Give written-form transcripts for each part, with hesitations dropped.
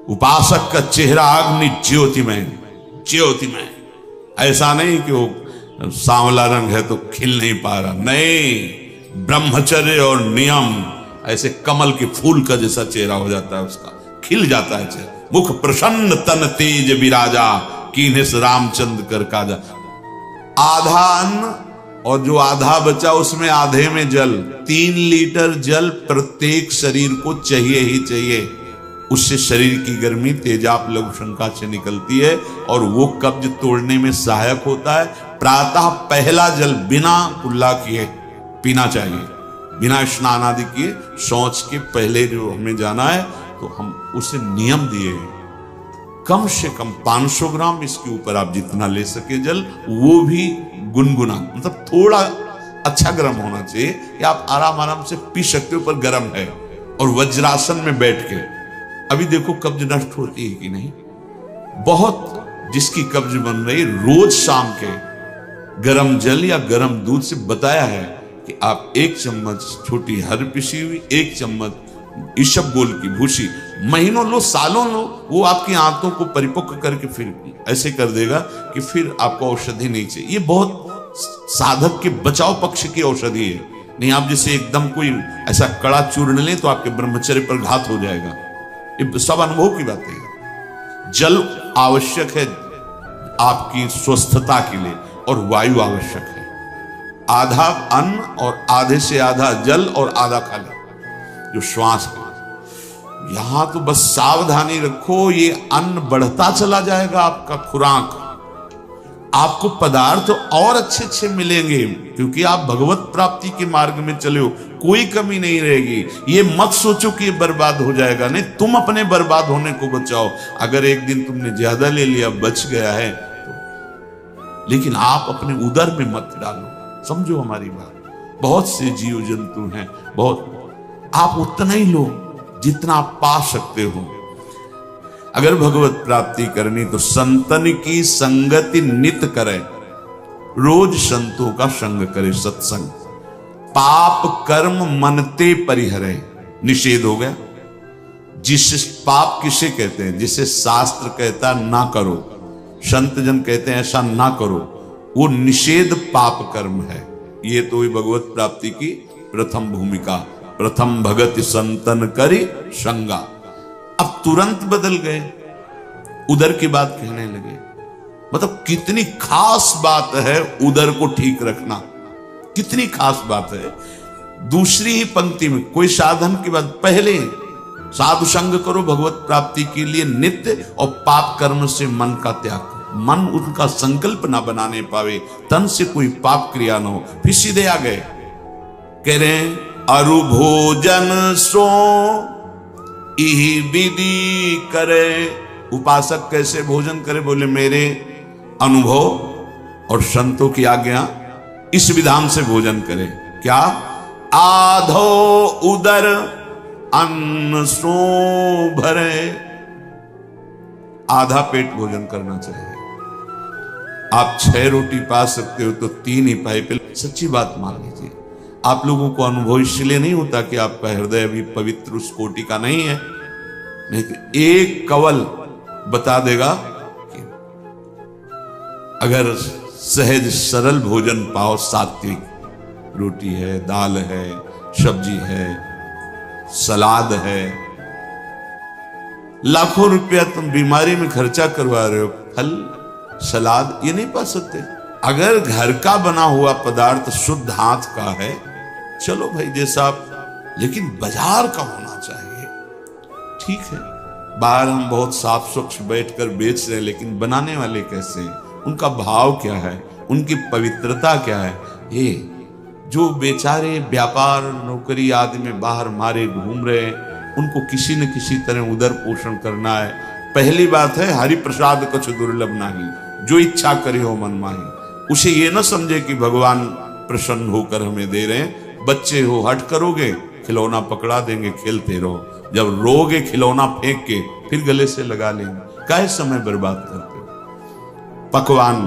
उपासक का चेहरा अग्नि ज्योतिमय, ज्योतिमय। ऐसा नहीं कि वो सांवला रंग है तो खिल नहीं पा रहा, नहीं, ब्रह्मचर्य और नियम, ऐसे कमल के फूल का जैसा चेहरा हो जाता है उसका, खिल जाता है चेहरा। मुख प्रसन्न तन तेज विराजा, कीन्हिस रामचंद्र कर काजा। आधा अन्न और जो आधा बचा उसमें आधे में जल, 3 लीटर जल प्रत्येक शरीर को चाहिए ही चाहिए। उससे शरीर की गर्मी तेजाब लघु शंका से निकलती है और वो कब्ज तोड़ने में सहायक होता है। प्रातः पहला जल बिना कुल्ला किए पीना चाहिए, बिना स्नान आदि किए, शौच के पहले जो हमें जाना है तो हम उसे नियम दिए हैं। कम से कम 500 ग्राम, इसके ऊपर आप जितना ले सके जल, वो भी गुनगुना, मतलब थोड़ा अच्छा गर्म होना चाहिए कि आप आराम आराम से पी सकते हो, पर गर्म है। और वज्रासन में बैठ के, अभी देखो कब्ज नष्ट होती है कि नहीं, बहुत जिसकी कब्ज बन रही, रोज शाम के गर्म जल या गर्म दूध से बताया है कि आप 1 चम्मच छोटी हर पिसी हुई, 1 चम्मच ईशबगोल की भूसी महीनों लो, सालों लो, वो आपकी आंतों को परिपक्व करके फिर ऐसे कर देगा कि फिर आपको औषधि नहीं चाहिए। ये बहुत साधक के बचाव पक्ष की औषधि है। नहीं आप जैसे एकदम कोई ऐसा कड़ा चूर्ण लें तो आपके ब्रह्मचर्य पर घात हो जाएगा। ये सब अनुभव की बातें है। जल आवश्यक है आपकी स्वस्थता के लिए और वायु आवश्यक है। आधा अन्न और आधे से आधा जल और आधा खाली जो श्वास है। यहां तो बस सावधानी रखो, ये अन्न बढ़ता चला जाएगा आपका खुराक, आपको पदार्थ और अच्छे अच्छे मिलेंगे क्योंकि आप भगवत प्राप्ति के मार्ग में चले हो, कोई कमी नहीं रहेगी। ये मत सोचो कि ये बर्बाद हो जाएगा, नहीं, तुम अपने बर्बाद होने को बचाओ। अगर एक दिन तुमने ज्यादा ले लिया, बच गया है तो, लेकिन आप अपने उदर में मत डालो। समझो हमारी बात। बहुत से जीव जंतु हैं, बहुत, आप उतना ही लो जितना आप पा सकते हो। अगर भगवत प्राप्ति करनी तो संतन की संगति नित करे, रोज संतों का संग करे, सत्संग। पाप कर्म मनते परिहरे, निषेध हो गया। जिस पाप किसे कहते हैं? जिसे शास्त्र कहता ना करो, संत जन कहते हैं ऐसा ना करो, वो निषेध पाप कर्म है। ये तो ही भगवत प्राप्ति की प्रथम भूमिका। प्रथम भगत संतन करी संगा। अब तुरंत बदल गए, उदर की बात कहने लगे। मतलब कितनी खास बात है उदर को ठीक रखना, कितनी खास बात है। दूसरी ही पंक्ति में कोई साधन की बात, पहले साधु संग करो भगवत प्राप्ति के लिए नित्य, और पाप कर्म से मन का त्याग। मन उनका संकल्प ना बनाने पावे, तन से कोई पाप क्रिया ना हो। फिर सीधे आ गए, कह रहे हैं अरु भोजन सो इहि विधि करे। उपासक कैसे भोजन करे? बोले मेरे अनुभव और संतों की आज्ञा, इस विधान से भोजन करे। क्या? आधो उदर अन्न सो भरे। आधा पेट भोजन करना चाहिए। आप 6 रोटी पा सकते हो तो 3 ही पाए। पहले सच्ची बात मान लीजिए। आप लोगों को अनुभव इसलिए नहीं होता कि आपका हृदय अभी पवित्र उस कोटि का नहीं है, नहीं तो एक कवल बता देगा कि अगर सहज सरल भोजन पाओ, सात्विक, रोटी है, दाल है, सब्जी है, सलाद है, लाखों रुपया तुम बीमारी में खर्चा करवा रहे हो, फल सलाद ये नहीं पा सकते। अगर घर का बना हुआ पदार्थ शुद्ध हाथ का है, चलो भाई जैसा आप, लेकिन बाजार का होना चाहिए। ठीक है, बाहर हम बहुत साफ स्वच्छ बैठकर बेच रहे हैं, लेकिन बनाने वाले कैसे हैं, उनका भाव क्या है, उनकी पवित्रता क्या है। ये जो बेचारे व्यापार नौकरी आदि में बाहर मारे घूम रहे हैं, उनको किसी न किसी तरह उदर पोषण करना है। पहली बात है हरि प्रसाद कुछ दुर्लभ नहीं, जो इच्छा करे हो मन माही। उसे ये न समझे कि भगवान प्रसन्न होकर हमें दे रहे हैं। बच्चे हो, हट करोगे, खिलौना पकड़ा देंगे, खेलते रहो। जब रोगे खिलौना फेंक के, फिर गले से लगा लेंगे। काहे समय बर्बाद करते हो? पकवान,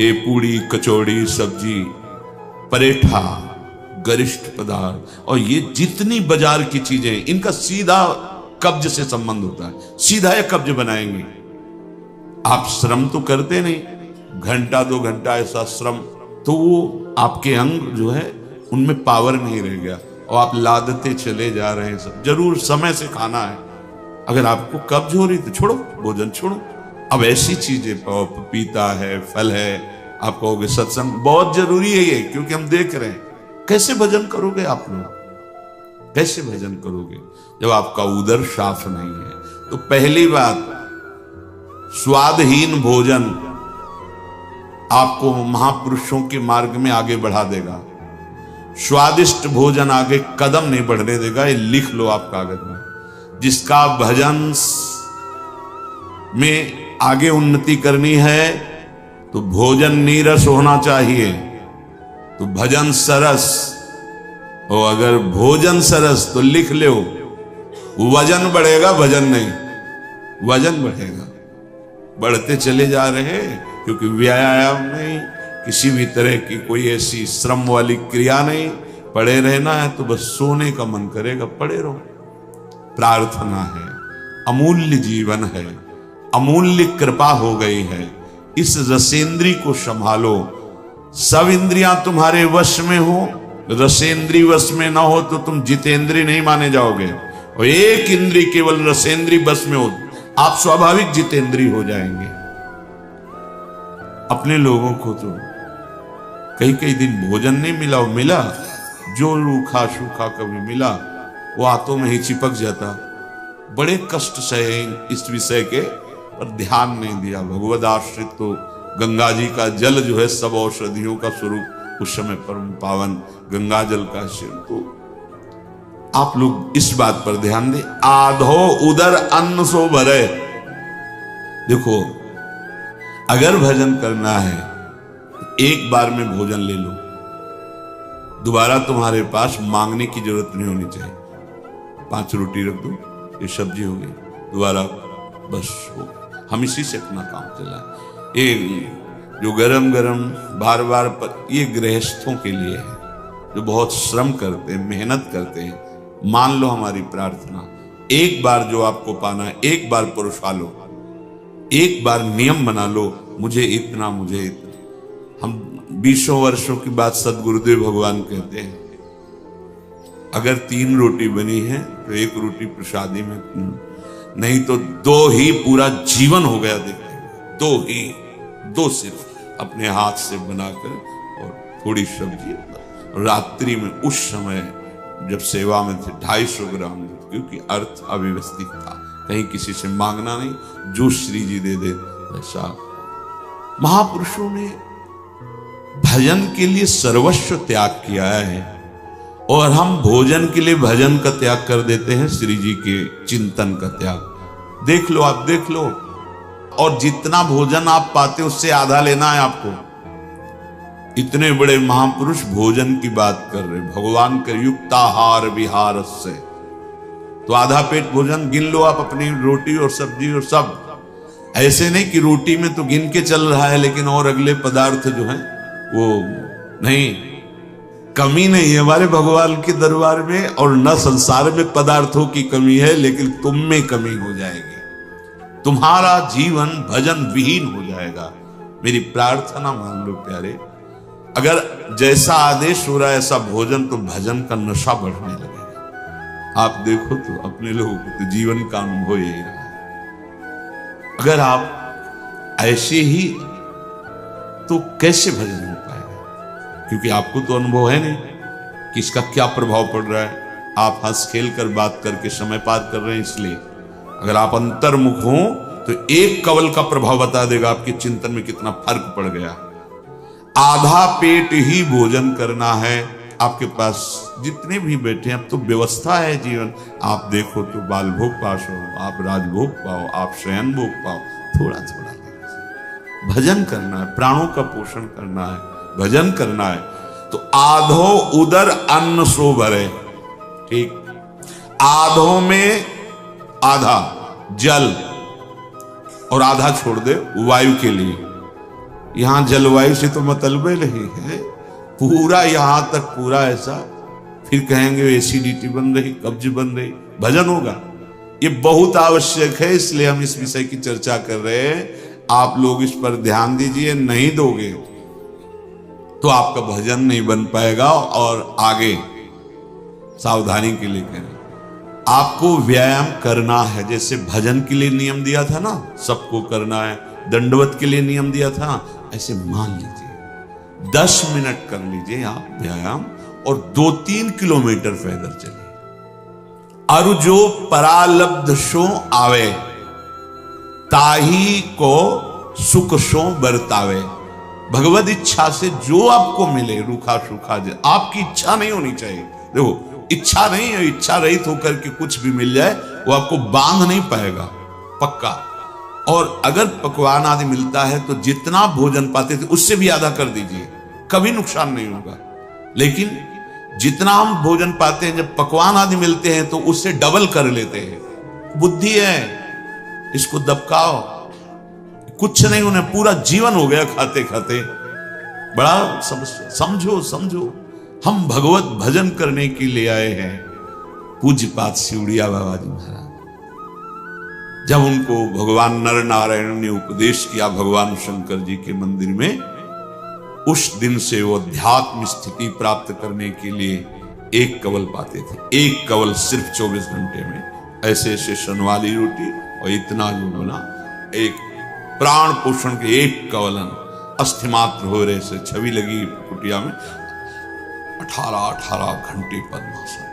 ये पूड़ी, कचौड़ी, सब्जी, परेठा, गरिष्ठ पदार्थ, और ये जितनी बाजार की चीजें, इनका सीधा कब्ज से संबंध होता है, सीधा ये कब्ज बनाएंगे। आप श्रम तो करते नहीं, घंटा 2 घंटा ऐसा श्रम, तो वो आपके अंग जो है उनमें पावर नहीं रह गया और आप लादते चले जा रहे हैं। सब जरूर समय से खाना है, अगर आपको कब्ज हो रही तो छोड़ो, भोजन छोड़ो। अब ऐसी चीजें पाओ, पपीता है, फल है, आप कहोगे सत्संग बहुत जरूरी है ये, क्योंकि हम देख रहे हैं। कैसे भजन करोगे आप लोग, कैसे भजन करोगे जब आपका उदर साफ नहीं है? तो पहली बात, स्वादहीन भोजन आपको महापुरुषों के मार्ग में आगे बढ़ा देगा, स्वादिष्ट भोजन आगे कदम नहीं बढ़ने देगा। ये लिख लो आप कागज में। जिसका भजन में आगे उन्नति करनी है तो भोजन नीरस होना चाहिए, तो भजन सरस, और अगर भोजन सरस तो लिख लो, वजन बढ़ेगा, भजन नहीं, वजन बढ़ेगा। बढ़ते चले जा रहे हैं, क्योंकि व्यायाम नहीं, किसी भी तरह की कोई ऐसी श्रम वाली क्रिया नहीं। पड़े रहना है तो बस सोने का मन करेगा, पड़े रहो। प्रार्थना है, अमूल्य जीवन है, अमूल्य कृपा हो गई है। इस रसेंद्री को संभालो। सब इंद्रियां तुम्हारे वश में हो, रसेंद्री वश में ना हो तो तुम जितेंद्री नहीं माने जाओगे। और एक इंद्री केवल रसेंद्री वश में हो, आप स्वाभाविक जितेंद्री हो जाएंगे। अपने लोगों को तो कई दिन भोजन नहीं मिला, वो मिला जो रूखा सूखा कभी मिला, वो हाथों में ही चिपक जाता। बड़े कष्ट सहे इस विषय के, पर ध्यान नहीं दिया। भगवद आश्रित तो गंगा जी का जल जो है सब औषधियों का स्वरूप, उस समय परम पावन गंगा जल का शिव। तो आप लोग इस बात पर ध्यान दें। आधो उदर अन्न सो भरे। देखो, अगर भजन करना है तो एक बार में भोजन ले लो, दोबारा तुम्हारे पास मांगने की जरूरत नहीं होनी चाहिए। 5 रोटी रख दो, ये सब्जी हो गई, दोबारा बस हो। हम इसी से अपना काम चलाएं। ये जो गरम गरम बार बार पर, ये गृहस्थों के लिए है जो बहुत श्रम करते हैं, मेहनत करते हैं। मान लो हमारी प्रार्थना, एक बार जो आपको पाना है, एक बार पुरुषा लो, एक बार नियम बना लो, मुझे इतना, मुझे इतना। हम 20 वर्षों की बात सदगुरुदेव भगवान कहते हैं, अगर 3 रोटी बनी है तो 1 रोटी प्रसादी में, नहीं तो 2 ही पूरा जीवन हो गया। देखते 2 ही, 2 सिर्फ अपने हाथ से बनाकर, और थोड़ी सब्जी। रात्रि में उस समय जब सेवा में थे 250 ग्राम, क्योंकि अर्थ अव्यवस्थित था, कहीं किसी से मांगना नहीं, जो श्री जी दे दे ऐसा। महापुरुषों ने भजन के लिए सर्वस्व त्याग किया है, और हम भोजन के लिए भजन का त्याग कर देते हैं, श्री जी के चिंतन का त्याग। देख लो, आप देख लो, और जितना भोजन आप पाते उससे आधा लेना है आपको। इतने बड़े महापुरुष भोजन की बात कर रहे, भगवान कर युक्ताहार विहार से, तो आधा पेट भोजन गिन लो आप, अपनी रोटी और सब्जी और सब। ऐसे नहीं कि रोटी में तो गिन के चल रहा है, लेकिन और अगले पदार्थ जो हैं वो नहीं। कमी नहीं है हमारे भगवान के दरबार में, और न संसार में पदार्थों की कमी है, लेकिन तुम में कमी हो जाएगी। तुम्हारा जीवन भजन विहीन हो जाएगा। मेरी प्रार्थना मान लो प्यारे, अगर जैसा आदेश हो रहा है ऐसा भोजन, तो भजन का नशा बढ़ने लगेगा। आप देखो तो अपने लोगों को तो जीवन का अनुभव यही रहा है। अगर आप ऐसे ही, तो कैसे भजन हो पाएगा? क्योंकि आपको तो अनुभव है नहीं कि इसका क्या प्रभाव पड़ रहा है। आप हंस खेल कर बात करके समय पार कर रहे हैं, इसलिए अगर आप अंतर्मुख हो तो एक कवल का प्रभाव बता देगा आपके चिंतन में कितना फर्क पड़ गया। आधा पेट ही भोजन करना है। आपके पास जितने भी बैठे हैं, अब तो व्यवस्था है जीवन। आप देखो तो बाल भोग पास हो, आप राजभोग पाओ, आप शयन भोग पाओ, थोड़ा थोड़ा भजन करना है, प्राणों का पोषण करना है, भजन करना है। तो आधो उदर अन्न सो भरे। ठीक, आधो में आधा जल और आधा छोड़ दे वायु के लिए। यहां जलवायु से तो मतलब नहीं है, पूरा यहां तक पूरा ऐसा, फिर कहेंगे एसिडिटी बन रही, कब्ज बन रही, भजन होगा। ये बहुत आवश्यक है, इसलिए हम इस विषय की चर्चा कर रहे हैं। आप लोग इस पर ध्यान दीजिए, नहीं दोगे तो आपका भजन नहीं बन पाएगा। और आगे सावधानी के लिए करें, आपको व्यायाम करना है। जैसे भजन के लिए नियम दिया था ना, सबको करना है, दंडवत के लिए नियम दिया था, ऐसे मान लीजिए 10 मिनट कर लीजिए आप व्यायाम और 2-3 किलोमीटर पैदल चलिए। अरु जो परालब्ध सो आवे, ताही को सुख सो बरतावे। भगवत इच्छा से जो आपको मिले, रूखा सूखा, आपकी इच्छा नहीं होनी चाहिए। देखो, इच्छा नहीं है, इच्छा रहित होकर के कुछ भी मिल जाए वो आपको बांध नहीं पाएगा, पक्का। और अगर पकवान आदि मिलता है तो जितना भोजन पाते थे उससे भी आधा कर दीजिए, कभी नुकसान नहीं होगा। लेकिन जितना हम भोजन पाते हैं, जब पकवान आदि मिलते हैं तो उससे डबल कर लेते हैं। बुद्धि है, इसको दबकाओ, कुछ नहीं, उन्हें पूरा जीवन हो गया खाते खाते। बड़ा समस्या। समझो समझो, हम भगवत भजन करने के लिए आए हैं। पूज्यपाद सिउड़िया बाबा जी महाराज, जब उनको भगवान नर नारायण ने उपदेश किया भगवान शंकर जी के मंदिर में, उस दिन से वो अध्यात्म स्थिति प्राप्त करने के लिए एक कवल पाते थे। एक कवल सिर्फ 24 घंटे में, ऐसे ऐसे शनवाली रोटी और इतना जो बोला, एक प्राण पोषण के एक कवलन अस्थिमात्र हो रहे से छवि लगी कुटिया में। 18 घंटे पद्मासन,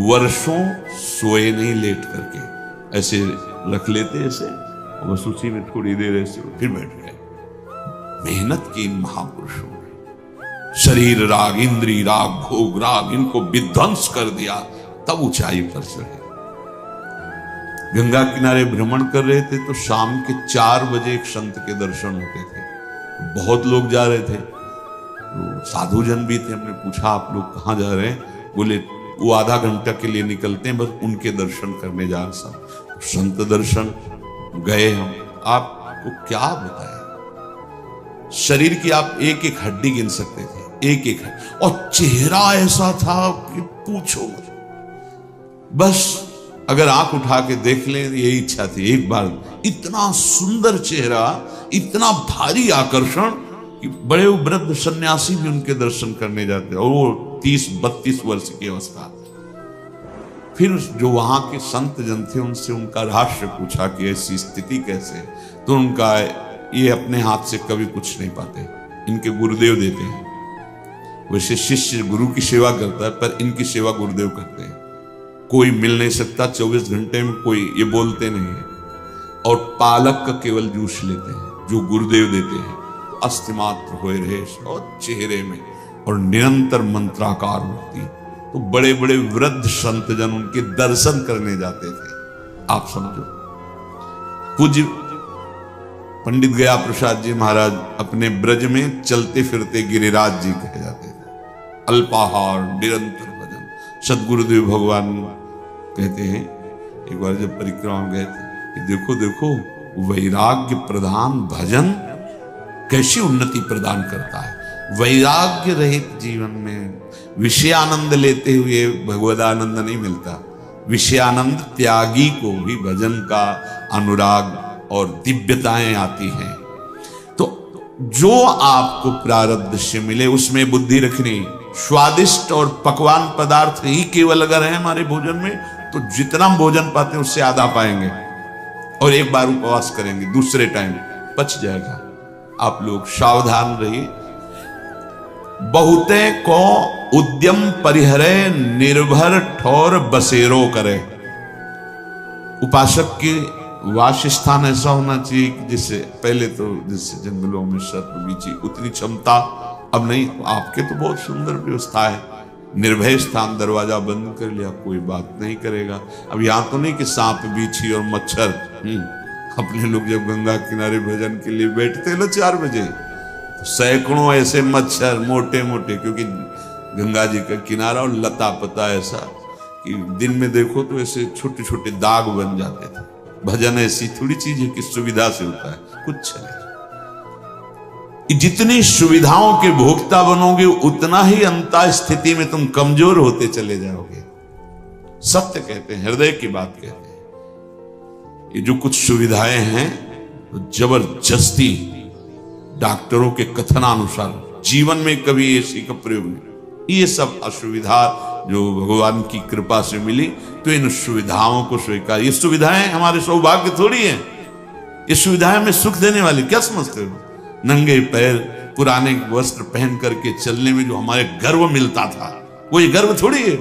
वर्षों सोए नहीं, लेट करके ऐसे रख लेते ऐसे, बस उसी में थोड़ी देर ऐसे फिर बैठ गए। मेहनत की इन महापुरुषों ने शरीर राग, इंद्री राग, भोग राग, इनको विध्वंस कर दिया, तब ऊंचाई पर चढ़े। गंगा किनारे भ्रमण कर रहे थे तो शाम के 4 बजे एक संत के दर्शन होते थे। बहुत लोग जा रहे थे, तो साधुजन भी थे। हमने पूछा आप लोग कहाँ जा रहे हैं? बोले वो आधा घंटा के लिए निकलते हैं, बस उनके दर्शन करने जा रहे सब। संत दर्शन गए हम। आपको क्या बताएं, शरीर की आप एक एक हड्डी गिन सकते थे, एक एक हड्डी, और चेहरा ऐसा था कि पूछो मत। बस अगर आंख उठा के देख लें, यही इच्छा थी एक बार। इतना सुंदर चेहरा, इतना भारी आकर्षण कि बड़े वृद्ध सन्यासी भी उनके दर्शन करने जाते, और वो 30-32 वर्ष की अवस्था। फिर जो वहां के संत जन थे उनसे उनका रहस्य पूछा कि ऐसी स्थिति कैसे, तो उनका ये अपने हाथ से कभी कुछ नहीं पाते, इनके गुरुदेव देते हैं। वैसे शिष्य गुरु की सेवा करता है, पर इनकी सेवा गुरुदेव करते हैं। कोई मिल नहीं सकता 24 घंटे में, कोई ये बोलते नहीं है। और पालक का केवल जूस लेते हैं जो गुरुदेव देते हैं, तो अस्थिमात्र हो रहे और चेहरे में, और निरंतर मंत्राकार मूर्ति। तो बड़े बड़े वृद्ध संत जन उनके दर्शन करने जाते थे। आप समझो, पूज्य पंडित गया प्रसाद जी महाराज अपने ब्रज में चलते फिरते गिरिराज जी कहे जाते थे। अल्पाहार, निरंतर भजन। सदगुरुदेव भगवान कहते हैं, एक बार जब परिक्रमा में गए थे, कि देखो देखो वैराग्य प्रधान भजन कैसी उन्नति प्रदान करता है। वैराग्य रहित जीवन में विषयानंद लेते हुए भगवदानंद नहीं मिलता। विषयानंद त्यागी को भी भजन का अनुराग और दिव्यताएं आती हैं। तो जो आपको प्रारब्ध से मिले उसमें बुद्धि रखनी। स्वादिष्ट और पकवान पदार्थ ही केवल अगर है हमारे भोजन में, तो जितना भोजन पाते हैं उससे आधा पाएंगे, और एक बार उपवास करेंगे, दूसरे टाइम पच जाएगा। आप लोग सावधान रहिए। बहुते को उद्यम परिहरे, निर्भर ठोर बसेरो करे। उपासक की वास स्थान ऐसा होना चाहिए कि जिससे पहले तो जिससे जंगलों में सर्प बीची उतनी क्षमता अब नहीं। आपके तो बहुत सुंदर व्यवस्था है, निर्भय स्थान, दरवाजा बंद कर लिया, कोई बात नहीं करेगा। अब यहाँ तो नहीं कि सांप बीछी और मच्छर। अपने लोग जब गंगा किनारे भजन के लिए बैठते हैं ना 4 बजे, तो सैकड़ों ऐसे मच्छर मोटे मोटे, क्योंकि गंगा जी का किनारा और लता पता ऐसा कि दिन में देखो तो ऐसे छोटे छोटे दाग बन जाते थे। भजन ऐसी थोड़ी चीज है कि सुविधा से होता है, कुछ नहीं। जितनी सुविधाओं के भोक्ता बनोगे उतना ही अंता स्थिति में तुम कमजोर होते चले जाओगे। सत्य कहते हैं, हृदय की बात कहते हैं। ये जो कुछ सुविधाएं हैं तो जबरदस्ती डॉक्टरों के कथनानुसार जीवन में कभी एसी का प्रयोग नहीं। ये सब असुविधा जो भगवान की कृपा से मिली, तो इन सुविधाओं को स्वीकार। ये सुविधाएं हमारे सौभाग्य थोड़ी है, ये सुविधाएं में सुख देने वाली। क्या समझते हो? नंगे पैर पुराने वस्त्र पहन करके चलने में जो हमारे गर्व मिलता था, वो ये गर्व थोड़ी है।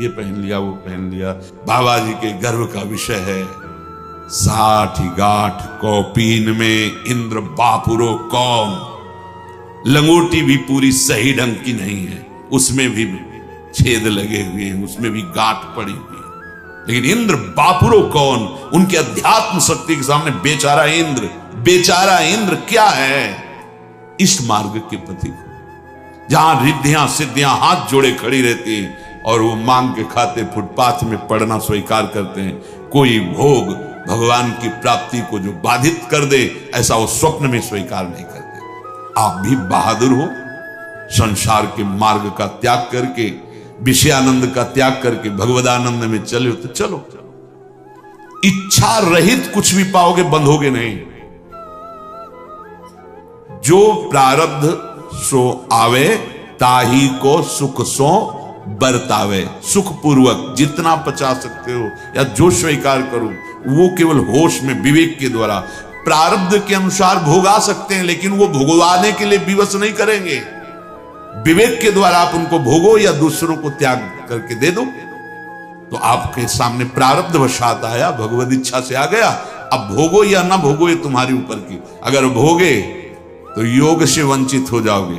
ये पहन लिया, वो पहन लिया। बाबा जी के गर्व का विषय है 60 गाठ कौपीन में इंद्र बापुरो कौन। लंगोटी भी पूरी सही ढंग की नहीं है, उसमें भी छेद लगे हुए हैं, उसमें भी गांठ पड़ी हुई है। लेकिन इंद्र बापुरो कौन, उनके अध्यात्म शक्ति के सामने बेचारा इंद्र, बेचारा इंद्र क्या है? इस मार्ग के प्रतीक हो, जहां रिद्धियां सिद्धियां हाथ जोड़े खड़ी रहती हैं और वो मांग के खाते फुटपाथ में पड़ना स्वीकार करते हैं। कोई भोग भगवान की प्राप्ति को जो बाधित कर दे, ऐसा वो स्वप्न में स्वीकार नहीं करते। आप भी बहादुर हो, संसार के मार्ग का त्याग करके, विषयानंद का त्याग करके भगवदानंद में चले हो तो चलो। इच्छा रहित कुछ भी पाओगे, बंधोगे नहीं। जो प्रारब्ध सो आवे, ताही को सुख सो बरतावे। सुख पूर्वक जितना पचा सकते हो या जो स्वीकार करो, वो केवल होश में विवेक के द्वारा प्रारब्ध के अनुसार भोगा सकते हैं, लेकिन वो भोगवाने के लिए विवश नहीं करेंगे। विवेक के द्वारा आप उनको भोगो या दूसरों को त्याग करके दे दो। तो आपके सामने प्रारब्ध वशात आया, भगवद इच्छा से आ गया। अब भोगो या ना भोगो ये तुम्हारी ऊपर की। अगर भोगे तो योग से वंचित हो जाओगे,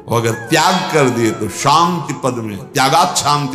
और अगर त्याग कर दिए तो शांति पद में, त्यागात शांति